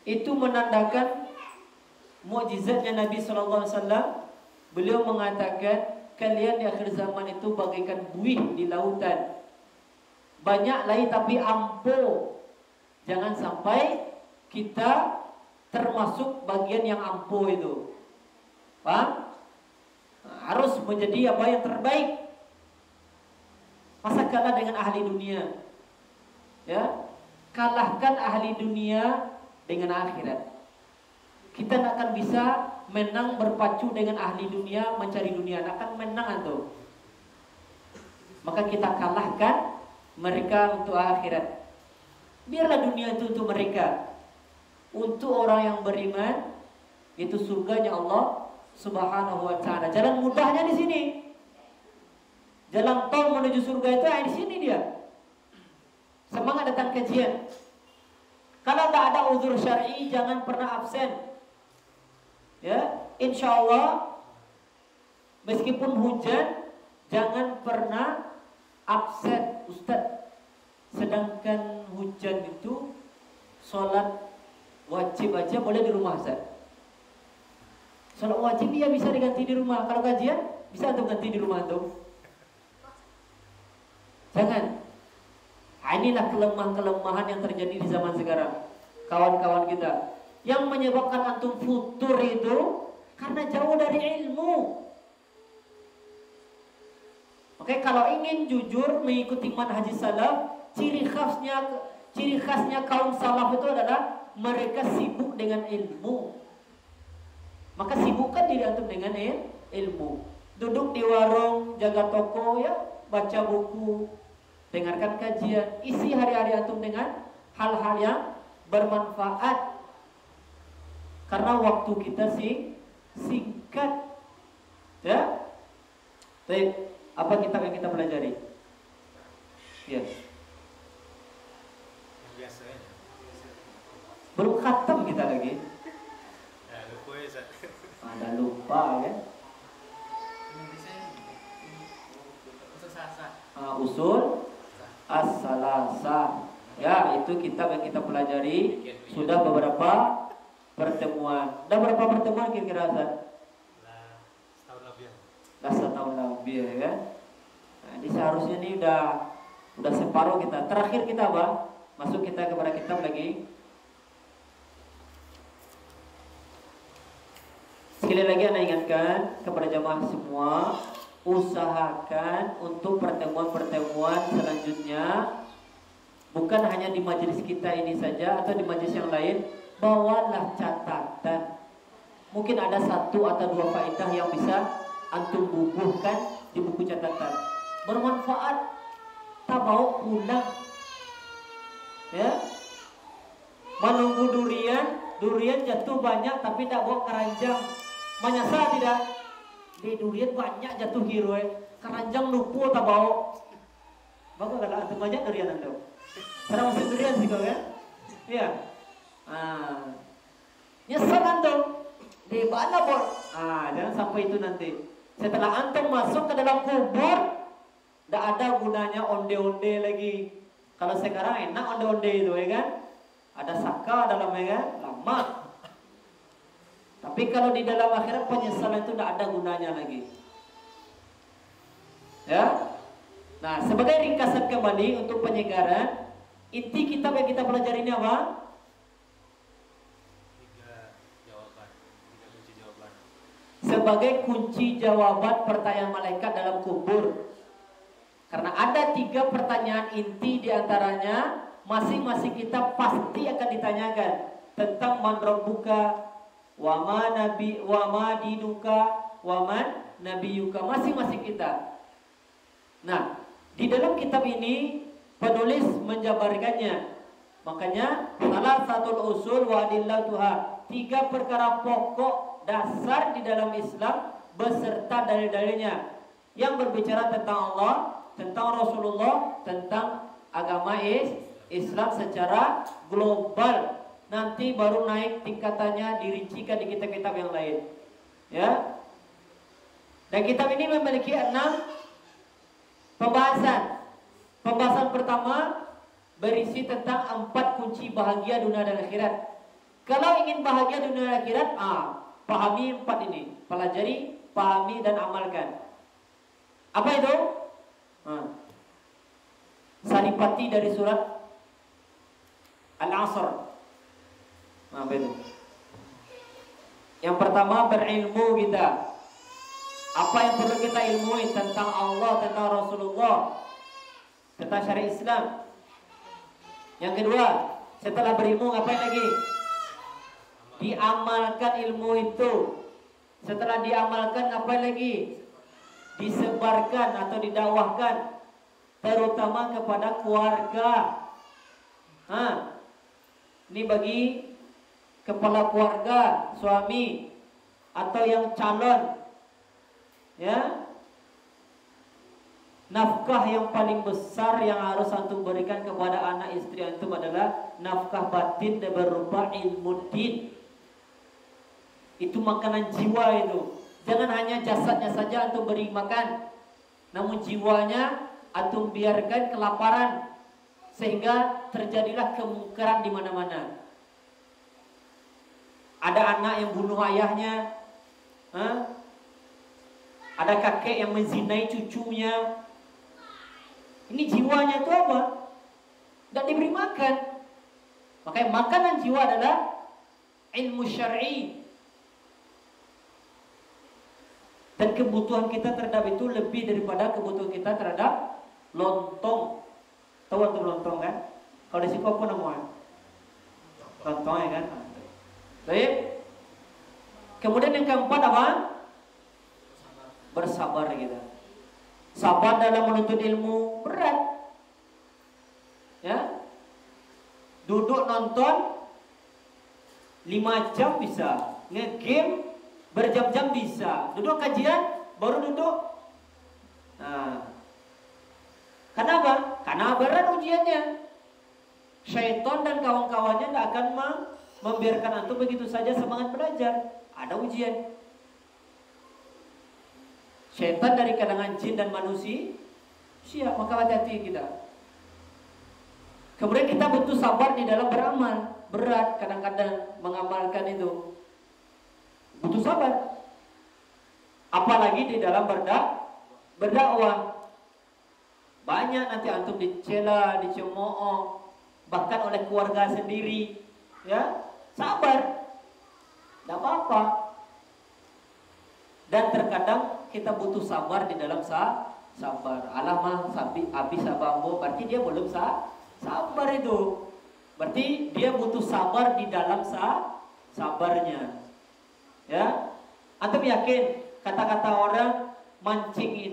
itu menandakan mukjizatnya Nabi SAW. Beliau mengatakan, kalian di akhir zaman itu bagaikan buih di lautan, banyak lagi tapi ampuh. Jangan sampai kita termasuk bagian yang ampuh itu. Paham? Harus menjadi apa yang terbaik. Masa kalah dengan ahli dunia? Ya, kalahkan ahli dunia dengan akhirat. Kita tidak akan bisa menang berpacu dengan ahli dunia mencari dunia. Tidak akan menang tuh. Maka kita kalahkan mereka untuk akhirat. Biarlah dunia itu untuk mereka. untuk orang yang beriman itu surganya Allah Subhanahu wa taala. Jalan mudahnya di sini. Jalan tol menuju surga itu di sini dia. Semangat datang kajian. Kalau nggak ada uzur syar'i, jangan pernah absen. Ya, insya Allah meskipun hujan, jangan pernah absen, Ustaz. Sedangkan hujan itu sholat wajib aja boleh di rumah, Ustaz. Sholat wajib dia bisa diganti di rumah. Kalau kajian bisa tuh ganti di rumah tuh. Jangan. Inilah kelemahan-kelemahan yang terjadi di zaman sekarang. Kawan-kawan kita yang menyebabkan antum futur itu karena jauh dari ilmu. Oke, kalau ingin jujur mengikuti manhaj salaf, ciri khasnya kaum salaf itu adalah mereka sibuk dengan ilmu. Maka sibukkan diri antum dengan ilmu. Duduk di warung, jaga toko ya, baca buku, dengarkan kajian, isi hari-hari antum dengan hal-hal yang bermanfaat. Karena waktu kita singkat. Ya. Baik, apa kitab yang kita pelajari? Ya. Biasanya. Belum khatam kita lagi. Ya, lupa ya, Zat. Ada lupa kan? Usul as-salasa. Ya, itu kitab yang kita pelajari sudah beberapa pertemuan. Udah berapa pertemuan kira-kira, Ustaz? Setahun lebih. Setahun lebih ya kan? Nah, ini seharusnya ini udah separuh kita. Terakhir kita apa? Masuk kita kepada kitab lagi. Sekali lagi Anda ingatkan kepada jamaah semua, usahakan untuk pertemuan-pertemuan selanjutnya bukan hanya di majelis kita ini saja atau di majelis yang lain, bawalah catatan. Mungkin ada satu atau dua faedah yang bisa antum bubuhkan di buku catatan. Bermanfaat, tak bawa pulang. Ya. Menunggu durian jatuh banyak tapi tak bawa keranjang. Menyesal tidak? Di durian banyak jatuh hiroi, keranjang lupa tak bawa. Bagus kalau antum banyak durian antum. Sekarang masih durian sih kau kan? Iya. Nyesal antum. Di mana bor? Jangan sampai itu nanti. Setelah antum masuk ke dalam kubur, tidak ada gunanya onde-onde lagi. Kalau sekarang enak onde-onde itu ya kan? Ada saka dalamnya kan? Lama. Tapi kalau di dalam akhirat penyesalan itu tidak ada gunanya lagi. Ya. Nah, sebagai ringkasan kembali untuk penyegaran, inti kitab yang kita pelajari ini apa? 3 kunci jawaban. Sebagai kunci jawaban pertanyaan malaikat dalam kubur. Karena ada 3 pertanyaan inti diantaranya, masing-masing kita pasti akan ditanyakan tentang man rabbuka, wa ma dinuka, wa man nabiyuka, masing-masing kita. Nah, di dalam kitab ini penulis menjabarkannya. Makanya salah satu usul wa adillatuha, 3 perkara pokok dasar di dalam Islam beserta dalil-dalilnya yang berbicara tentang Allah, tentang Rasulullah, tentang agama Islam secara global. Nanti baru naik tingkatannya, dirincikan di kitab-kitab yang lain. Ya. Dan kitab ini memiliki 6 pembahasan. Pembahasan pertama berisi tentang 4 kunci bahagia dunia dan akhirat. Kalau ingin bahagia dunia dan akhirat, pahami 4 ini. Pelajari, pahami dan amalkan. Apa itu? Saripati dari surat Al-Asr. Apa itu? Yang pertama, berilmu kita. Apa yang perlu kita ilmui tentang Allah, tentang Rasulullah, tentang syariat Islam. Yang kedua, setelah berilmu ngapain lagi? Diamalkan ilmu itu. Setelah diamalkan ngapain lagi? Disebarkan atau didakwahkan, terutama kepada keluarga. Ini bagi kepala keluarga, suami atau yang calon, ya, nafkah yang paling besar yang harus antum berikan kepada anak istri antum adalah nafkah batin dan berupa ilmu din. Itu makanan jiwa itu. Jangan hanya jasadnya saja antum beri makan, namun jiwanya antum biarkan kelaparan sehingga terjadilah kemungkaran di mana-mana. Ada anak yang bunuh ayahnya, ada kakek yang menzinai cucunya. Ini jiwanya itu apa? Tidak diberi makan. Makanya makanan jiwa adalah ilmu syar'i. Dan kebutuhan kita terhadap itu lebih daripada kebutuhan kita terhadap lontong. Tahu antum lontong kan? Kalau di Siko apa namanya? Lontong ya kan? Baik. Kemudian yang keempat apa? Bersabar kita. Sabar dalam menuntut ilmu berat. Ya. Duduk nonton 5 jam bisa. Nge-game berjam-jam bisa. Duduk kajian baru duduk. Nah. Kenapa? Karena berat ujiannya. Syaitan dan kawan-kawannya tidak akan membiarkan antum begitu saja semangat belajar. Ada ujian. Syaitan dari kalangan jin dan manusia, siap, maka hati-hati kita. Kemudian kita butuh sabar di dalam beramal. Berat kadang-kadang mengamalkan itu. Butuh sabar. Apalagi di dalam berdakwah. Banyak nanti antum dicela, dicemooh, bahkan oleh keluarga sendiri. Ya, sabar. Tidak apa-apa. Dan terkadang kita butuh sabar di dalam sabar. Alamah habis sabambo, berarti dia belum sabar itu. Berarti dia butuh sabar di dalam sabarnya. Ya, antum yakin kata-kata orang memancing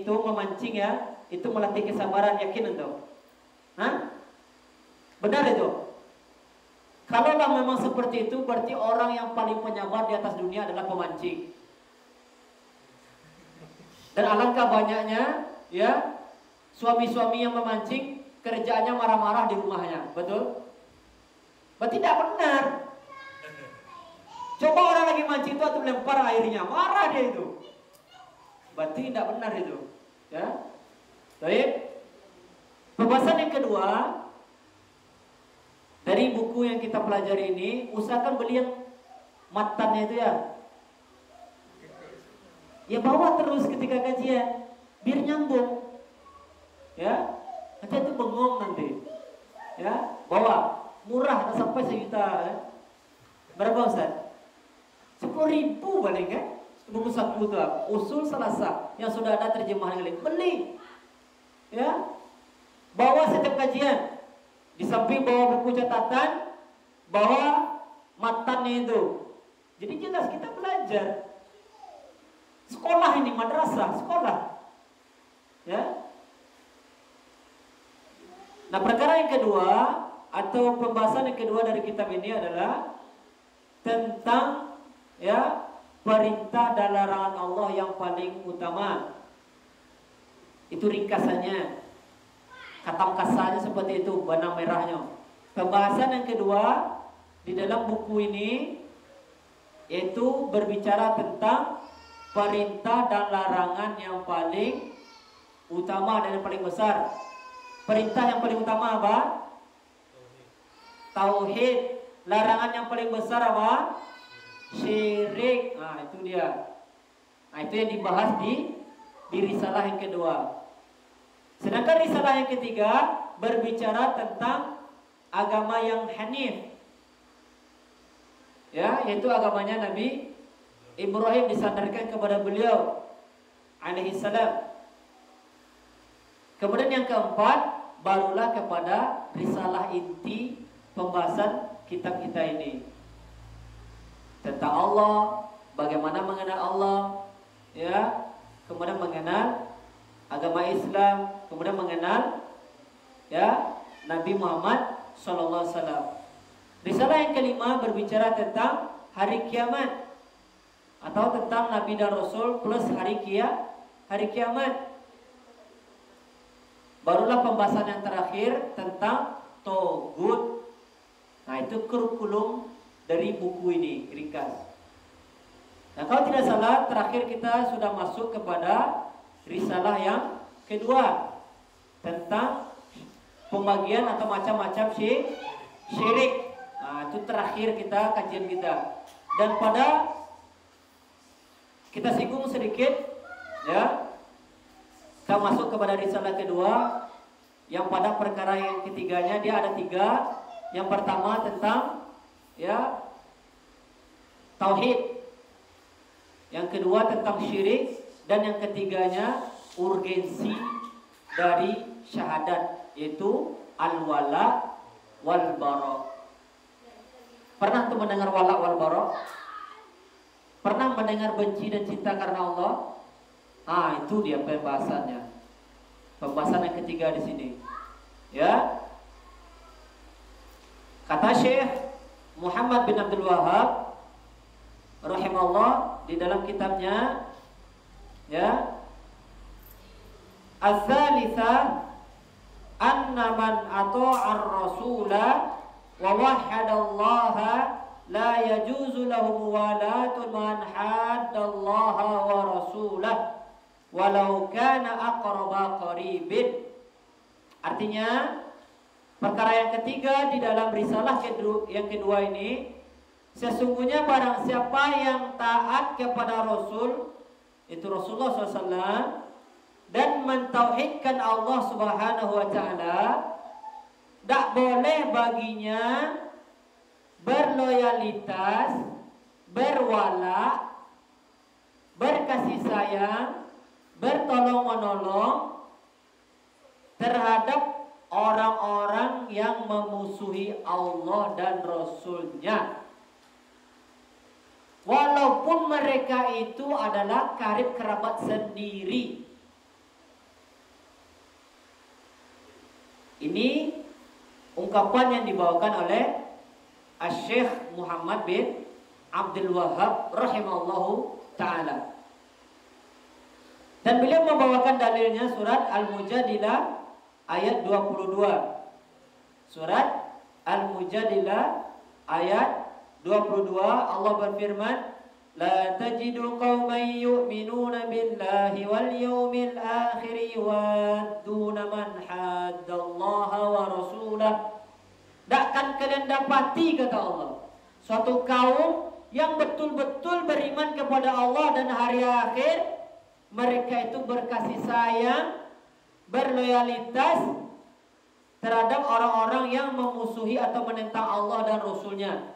ya, itu melatih kesabaran, yakin antum? Hah? Benar itu? Kalau memang seperti itu, berarti orang yang paling penyabar di atas dunia adalah pemancing. Dan alangkah banyaknya ya suami-suami yang memancing kerjaannya marah-marah di rumahnya, betul? Berarti tidak benar. Coba orang lagi mancing itu atau lempar airnya, marah dia itu. Berarti tidak benar itu, ya. Baik. Pembahasan yang kedua dari buku yang kita pelajari ini, usahakan beli yang matannya itu ya. Ya bawa terus ketika kajian, biar nyambung. Ya, nanti itu bengong nanti. Ya, bawa murah, sampai 1 juta. Ya. Berapa Ustaz? 10.000 paling kan? Buku saku itu Usul Salasa yang sudah ada terjemahan kali. Beli. Ya, bawa setiap kajian. Di samping bawa buku catatan, bawa matannya itu. Jadi jelas kita belajar. Sekolah ini, madrasah, sekolah. Ya. Nah, perkara yang kedua atau pembahasan yang kedua dari kitab ini adalah tentang ya perintah dan larangan Allah yang paling utama. Itu ringkasannya. Katam kasarnya seperti itu, benang merahnya. Pembahasan yang kedua di dalam buku ini yaitu berbicara tentang perintah dan larangan yang paling utama dan yang paling besar. Perintah yang paling utama apa? Tauhid. Larangan yang paling besar apa? Syirik. Nah, itu dia. Nah, itu yang dibahas di risalah yang kedua. Sedangkan risalah yang ketiga berbicara tentang agama yang hanif. Ya, yaitu agamanya Nabi Ibrahim, disandarkan kepada beliau alaihi salam. Kemudian yang keempat barulah kepada risalah inti pembahasan kitab kita ini. Tentang Allah, bagaimana mengenal Allah, ya. Kemudian mengenal agama Islam, kemudian mengenal ya Nabi Muhammad sallallahu alaihi wasallam. Risalah yang kelima berbicara tentang hari kiamat atau tentang Nabi dan Rasul plus hari kiamat. Barulah pembahasan yang terakhir tentang Togut. Nah, itu kurikulum dari buku ini, ringkas. Nah, kalau tidak salah, terakhir kita sudah masuk kepada risalah yang kedua tentang pembagian atau macam-macam syirik. Nah, itu terakhir kajian kita. Dan kita singgung sedikit, ya. Kita masuk kepada risalah kedua, yang pada perkara yang ketiganya dia ada 3. Yang pertama tentang tauhid, yang kedua tentang syirik, dan yang ketiganya urgensi dari syahadat, yaitu al-wala wal bara. Pernah tuh mendengar wala wal bara? Pernah mendengar benci dan cinta karena Allah? Itu dia pembahasannya. Pembahasan yang ketiga di sini. Ya. Kata Syekh Muhammad bin Abdul Wahhab rahimahullah di dalam kitabnya, ya, Az-Zalitsah anna man ata'a ar-rasula wa wahhadallaha la yajuzu lahu muwalatu man haddallaha wa rasulahu walau kana aqraba qaribin. Artinya, perkara yang ketiga di dalam risalah yang kedua ini, sesungguhnya barang siapa yang taat kepada Rasul, itu Rasulullah SAW, dan mentauhidkan Allah Subhanahu wa Ta'ala, tak boleh baginya berloyalitas, berwala, berkasih sayang, bertolong-menolong terhadap orang-orang yang memusuhi Allah dan Rasul-Nya, walaupun mereka itu adalah karib kerabat sendiri. Ini ungkapan yang dibawakan oleh Syekh Muhammad bin Abdul Wahhab rahimahullahu ta'ala. Dan beliau membawakan dalilnya surat Al-Mujadilah ayat 22. Surat Al-Mujadilah ayat 22, Allah berfirman, La tajidu qawman yu'minuna billahi wal yawmil akhiri wadduna man haddallaha wa rasulah. Takkan kalian dapati, kata Allah, suatu kaum yang betul-betul beriman kepada Allah dan hari akhir, mereka itu berkasih sayang, berloyalitas terhadap orang-orang yang memusuhi atau menentang Allah dan Rasulnya.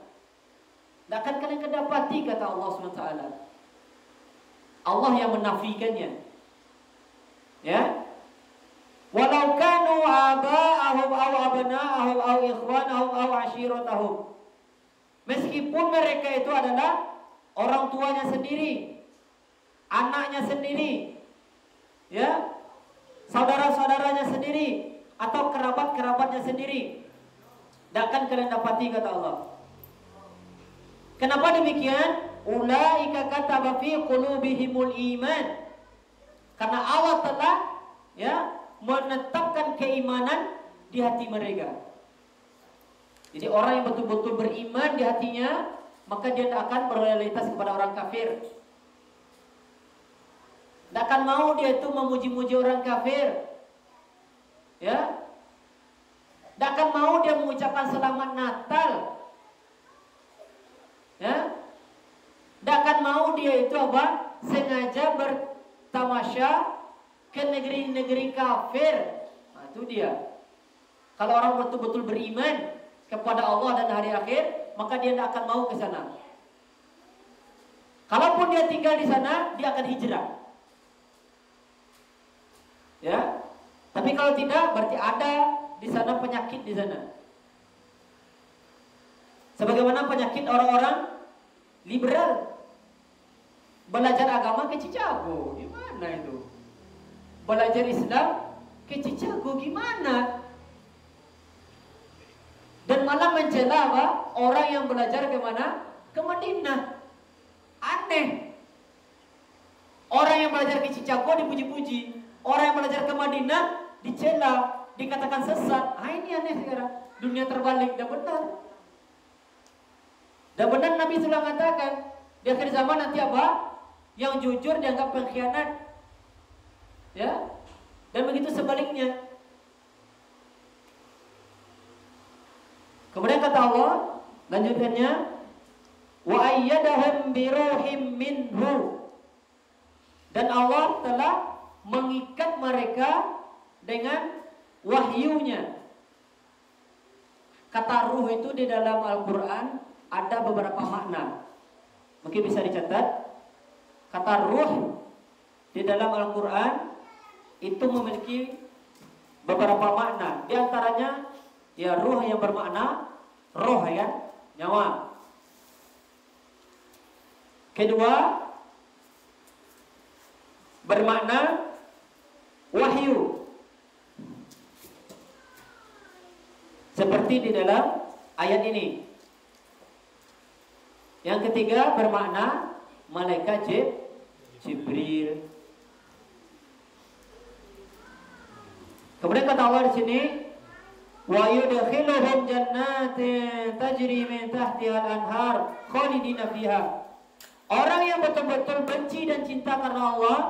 Tidak akan kalian kedapati, kata Allah SWT. Allah yang menafikannya. Ya. Walau kanu aba'ahum aw abna'ahum aw ikhwanahum aw ashiratahum. Meskipun mereka itu adalah orang tuanya sendiri, anaknya sendiri, ya, saudara-saudaranya sendiri, atau kerabat-kerabatnya sendiri, tidak akan kalian dapati, kata Allah. Kenapa demikian? Ulaika kataba fi qulubihimul iman. Karena Allah telah, ya, menetapkan keimanan di hati mereka. Jadi orang yang betul-betul beriman di hatinya, maka dia tidak akan berloyalitas kepada orang kafir. Tidak akan mau dia itu memuji-muji orang kafir, ya. Tidak akan mau dia mengucapkan selamat Natal, ya. Tidak akan mau dia itu apa? Sengaja bertamasya ke negeri-negeri kafir. Nah, itu dia. Kalau orang betul-betul beriman kepada Allah dan hari akhir, maka dia tidak akan mau ke sana. Kalaupun dia tinggal di sana, dia akan hijrah. Ya. Tapi kalau tidak, berarti ada di sana penyakit di sana. Sebagaimana penyakit orang-orang liberal. Belajar agama ke Chicago, gimana itu? Belajar Islam ke Chicago, gimana? Dan malah mencela apa? Orang yang belajar ke mana? Ke Madinah. Aneh. Orang yang belajar ke Chicago dipuji-puji, orang yang belajar ke Madinah dicela, dikatakan sesat. Ah, ini aneh sekarang. Dunia terbalik. Dan benar. Dan benar Nabi sudah mengatakan di akhir zaman nanti apa? Yang jujur dianggap pengkhianat. Ya. Dan begitu sebaliknya. Kemudian kata Allah, lanjutannya, wa ayyadahum biruhim minhu. Dan Allah telah mengikat mereka dengan wahyunya. Kata ruh itu di dalam Al-Quran ada beberapa makna. Mungkin bisa dicatat. Kata ruh di dalam Al-Quran itu memiliki beberapa makna. Di antaranya ya ruh yang bermakna roh, ya, nyawa. Kedua, bermakna wahyu. Seperti di dalam ayat ini. Yang ketiga, bermakna malaikat Jibril. Kemudian kata Allah di sini, wa yudkhiluhum jannatin tajri min tahtiha al-anhar khalidina fiha. Orang yang betul-betul benci dan cinta karena Allah,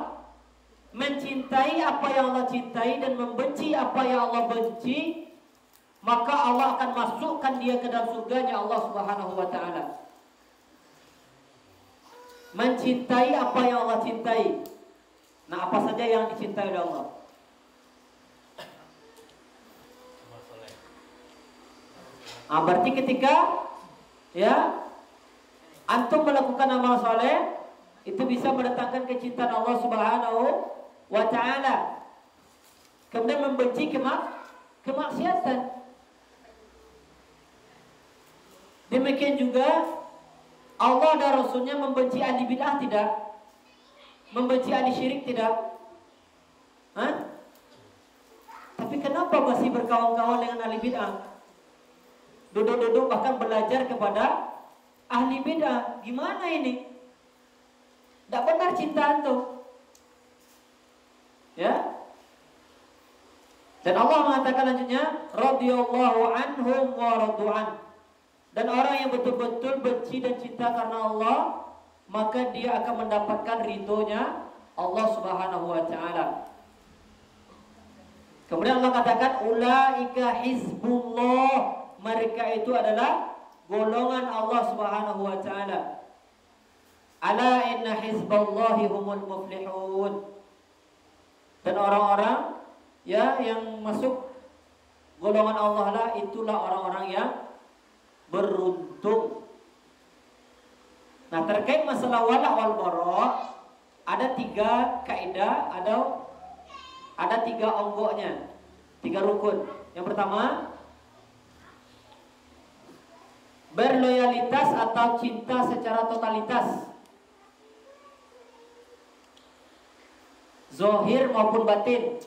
mencintai apa yang Allah cintai dan membenci apa yang Allah benci, maka Allah akan masukkan dia ke dalam surganya Allah Subhanahu wa taala. Mencintai apa yang Allah cintai. Nah, apa saja yang dicintai oleh Allah? Berarti ketika ya antum melakukan amal soleh, itu bisa mendatangkan kecintaan Allah Subhanahu wa taala. Kemudian membenci kemaksiatan. Demikian juga Allah dan Rasulnya membenci ahli bid'ah tidak? Membenci ahli syirik tidak? Hah? Tapi kenapa masih berkawan-kawan dengan ahli bid'ah? Duduk-duduk bahkan belajar kepada ahli bid'ah. Gimana ini? Tidak benar cinta antum. Ya? Dan Allah mengatakan lanjutnya, radhiyallahu anhum wa radu'an. Dan orang yang betul-betul benci dan cinta karena Allah, maka dia akan mendapatkan ridhonya Allah Subhanahu wa taala. Kemudian Allah katakan, ulaika hizbullah. Mereka itu adalah golongan Allah Subhanahu wa taala. Ala inna hizballahi humul muflihun. Dan orang-orang ya yang masuk golongan Allah lah, itulah orang-orang yang beruntung. Nah, terkait masalah wala wal bara, ada 3 kaidah, ada 3 onggoknya, 3 rukun. Yang pertama, berloyalitas atau cinta secara totalitas, zahir maupun batin,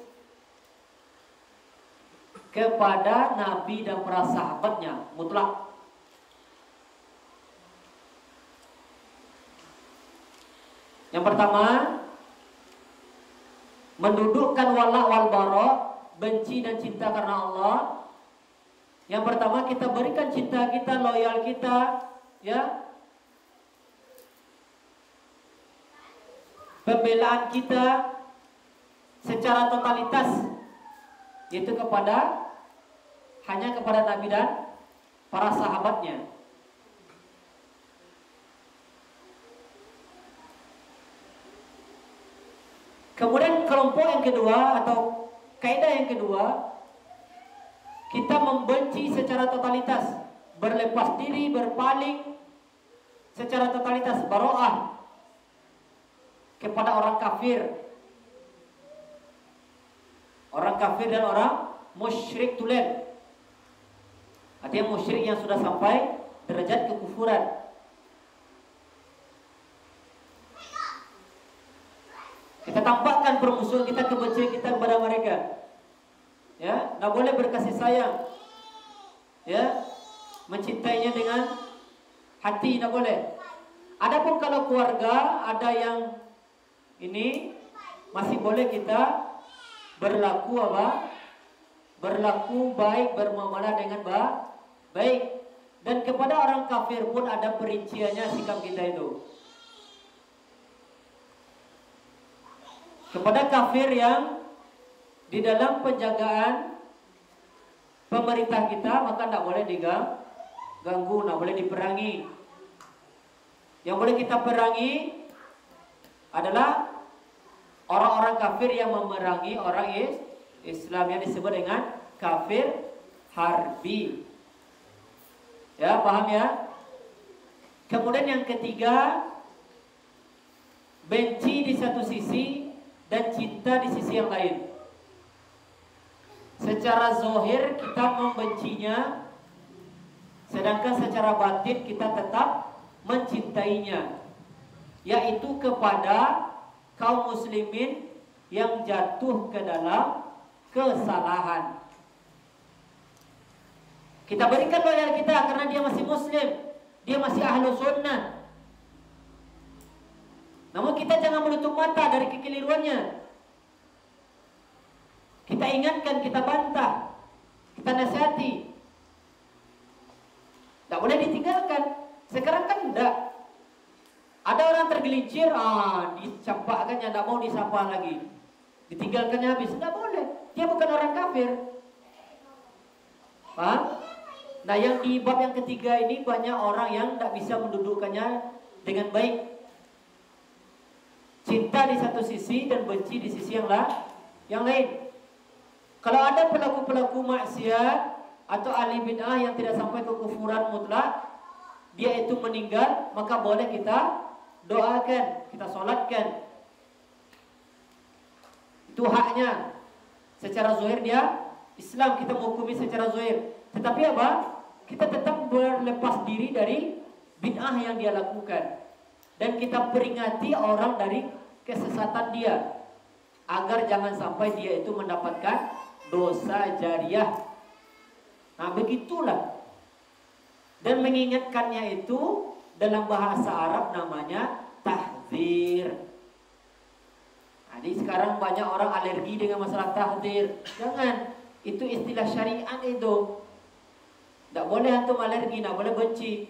kepada Nabi dan para sahabatnya mutlak. Yang pertama, mendudukkan wala wal bara, benci dan cinta karena Allah. Yang pertama, kita berikan cinta kita, loyal kita, ya, pembelaan kita secara totalitas, yaitu hanya kepada Nabi dan para sahabatnya. Kemudian kelompok yang kedua atau kaidah yang kedua, kita membenci secara totalitas, berlepas diri, berpaling secara totalitas, baro'ah kepada orang kafir. Orang kafir dan orang musyrik tulen. Artinya musyrik yang sudah sampai derajat kekufuran. Kita tampakkan permusuhan kita, kebencian kita kepada mereka. Ya, tidak boleh berkasih sayang. Ya, mencintainya dengan hati, tidak boleh. Adapun kalau keluarga ada yang ini masih boleh kita berlaku apa? Berlaku baik, bermuamalah dengan baik. Dan kepada orang kafir pun ada perinciannya sikap kita itu. Kepada kafir yang di dalam penjagaan pemerintah kita, maka tidak boleh diganggu, tidak boleh diperangi. Yang boleh kita perangi adalah orang-orang kafir yang memerangi orang Islam, yang disebut dengan kafir harbi. Ya, paham ya? Kemudian yang ketiga, benci di satu sisi dan cinta di sisi yang lain. Secara zahir kita membencinya, sedangkan secara batin kita tetap mencintainya, yaitu kepada kaum muslimin yang jatuh ke dalam kesalahan. Kita berikan loyal kita karena dia masih muslim, dia masih ahlu sunnah. Namun kita jangan menutup mata dari kekeliruannya. Kita ingatkan, kita bantah, kita nasihati. Tidak boleh ditinggalkan. Sekarang kan tidak. Ada orang tergelincir, dicampakkannya, tidak mau disapa lagi, ditinggalkannya habis. Tidak boleh. Dia bukan orang kafir. Paham? Nah, yang di bab yang ketiga ini banyak orang yang tidak bisa mendudukkannya dengan baik. Cinta di satu sisi dan benci di sisi yang lain. Kalau ada pelaku-pelaku maksiat atau ahli bid'ah yang tidak sampai ke kufuran mutlak, dia itu meninggal, maka boleh kita doakan, kita solatkan. Itu haknya. Secara zahir dia Islam, kita menghukumi secara zahir. Tetapi apa? Kita tetap berlepas diri dari bid'ah yang dia lakukan. Dan kita peringati orang dari kesesatan dia, agar jangan sampai dia itu mendapatkan dosa jariah. Nah, begitulah. Dan mengingatkannya itu dalam bahasa Arab namanya tahdzir. Jadi sekarang banyak orang alergi dengan masalah tahdzir. Jangan, itu istilah syariat itu. Tidak boleh antum alergi, tidak boleh benci.